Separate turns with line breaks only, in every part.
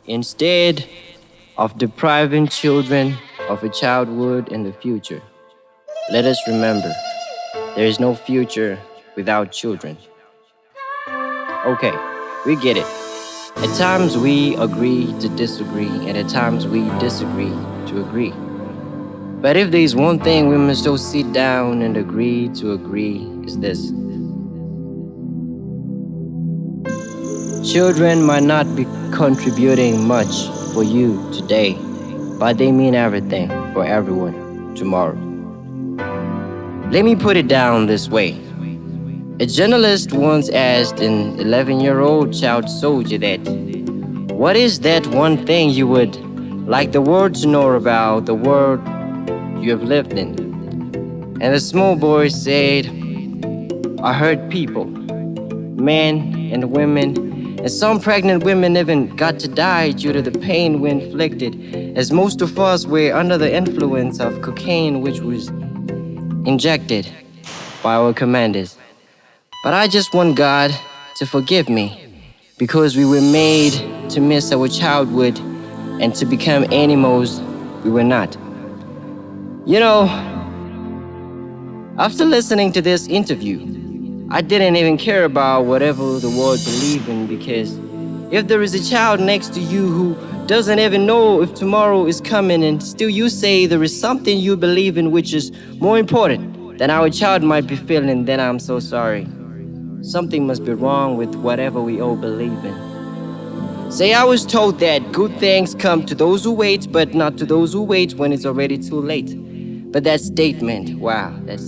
Instead of depriving children of a childhood in the future, let us remember there is no future without children. Okay, we get it. At times we agree to disagree, and at times we disagree to agree. But if there's one thing we must all sit down and agree to agree, is this. Children might not be contributing much for you today, but they mean everything for everyone tomorrow. Let me put it down this way. A journalist once asked an 11-year-old child soldier that, what is that one thing you would like the world to know about the world you have lived in? And the small boy said, I heard people, men and women, and some pregnant women even got to die due to the pain we inflicted, as most of us were under the influence of cocaine, which was injected by our commanders. But I just want God to forgive me, because we were made to miss our childhood and to become animals we were not. You know, after listening to this interview, I didn't even care about whatever the world believed in, because if there is a child next to you who doesn't even know if tomorrow is coming and still you say there is something you believe in which is more important than our child might be feeling, then I'm so sorry. Something must be wrong with whatever we all believe in. Say I was told that good things come to those who wait, but not to those who wait when it's already too late. But that statement, wow, that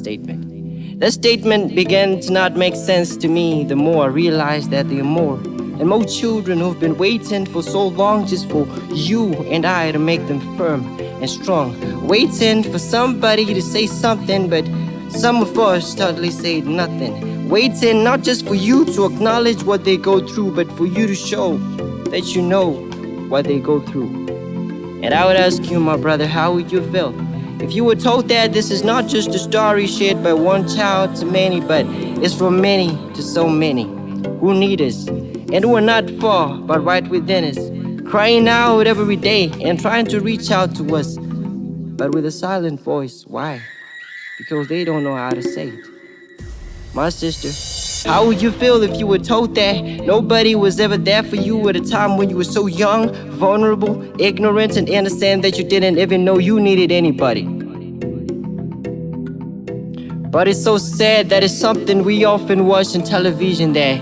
statement began to not make sense to me the more I realized that there are more and more children who've been waiting for so long just for you and I to make them firm and strong. Waiting for somebody to say something, but some of us totally say nothing. Waiting not just for you to acknowledge what they go through, but for you to show that you know what they go through. And I would ask you, my brother, how would you feel if you were told that this is not just a story shared by one child to many, but it's from many to so many who need us and who are not far but right within us, crying out every day and trying to reach out to us, but with a silent voice. Why? Because they don't know how to say it. My sister, how would you feel if you were told that nobody was ever there for you at a time when you were so young, vulnerable, ignorant, and innocent that you didn't even know you needed anybody? But it's so sad that it's something we often watch on television that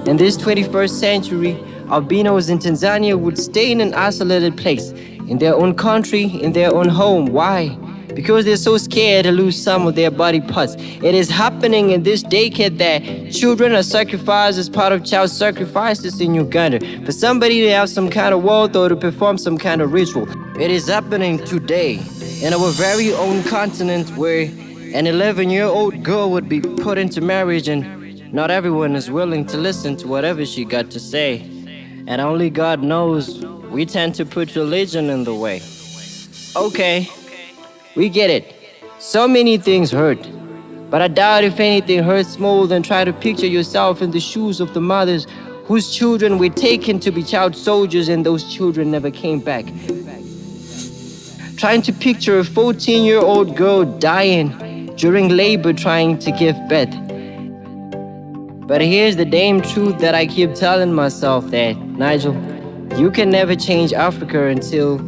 in this 21st century, albinos in Tanzania would stay in an isolated place, in their own country, in their own home. Why? Because they're so scared to lose some of their body parts. It is happening in this decade that children are sacrificed as part of child sacrifices in Uganda for somebody to have some kind of wealth or to perform some kind of ritual. It is happening today in our very own continent, where an 11-year-old girl would be put into marriage, and not everyone is willing to listen to whatever she got to say. And only God knows we tend to put religion in the way. Okay. We get it. So many things hurt. But I doubt if anything hurts more than try to picture yourself in the shoes of the mothers whose children were taken to be child soldiers and those children never came back. Trying to picture a 14-year-old girl dying during labor trying to give birth. But here's the damn truth that I keep telling myself, that, Nigel, you can never change Africa until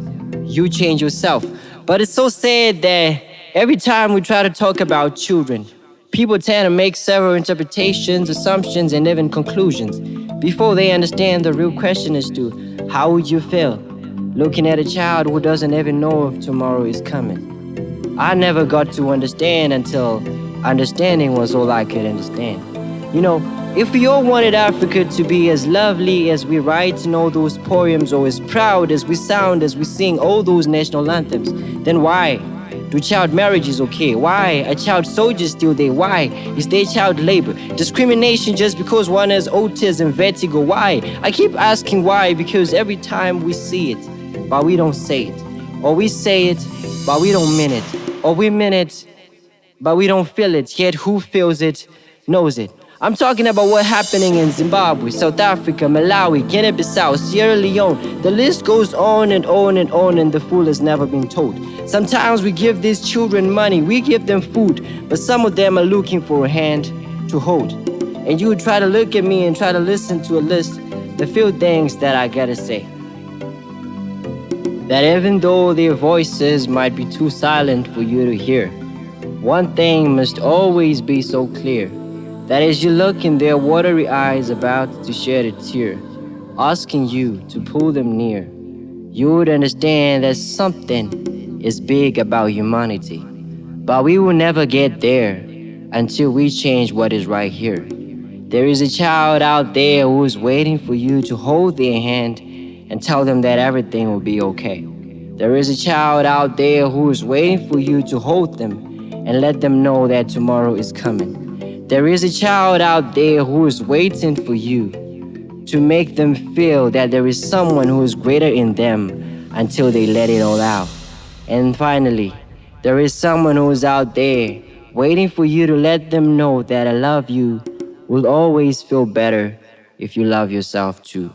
you change yourself. But it's so sad that every time we try to talk about children, people tend to make several interpretations, assumptions, and even conclusions before they understand the real question as to how would you feel looking at a child who doesn't even know if tomorrow is coming. I never got to understand until understanding was all I could understand. You know, if we all wanted Africa to be as lovely as we write in all those poems, or as proud as we sound as we sing all those national anthems, then why do child marriage is okay? Why are child soldiers still there? Why is there child labor? Discrimination just because one has autism, vertigo? Why? I keep asking why, because every time we see it, but we don't say it. Or we say it, but we don't mean it. Or we mean it, but we don't feel it. Yet who feels it knows it. I'm talking about what's happening in Zimbabwe, South Africa, Malawi, Guinea-Bissau, Sierra Leone. The list goes on and on and on, and the fool has never been told. Sometimes we give these children money, we give them food, but some of them are looking for a hand to hold. And you try to look at me and try to listen to a list, the few things that I gotta say. That even though their voices might be too silent for you to hear, one thing must always be so clear, that as you look in their watery eyes about to shed a tear, asking you to pull them near, you would understand that something is big about humanity. But we will never get there until we change what is right here. There is a child out there who is waiting for you to hold their hand and tell them that everything will be okay. There is a child out there who is waiting for you to hold them and let them know that tomorrow is coming. There is a child out there who is waiting for you to make them feel that there is someone who is greater in them until they let it all out. And finally, there is someone who is out there waiting for you to let them know that I love you will always feel better if you love yourself too.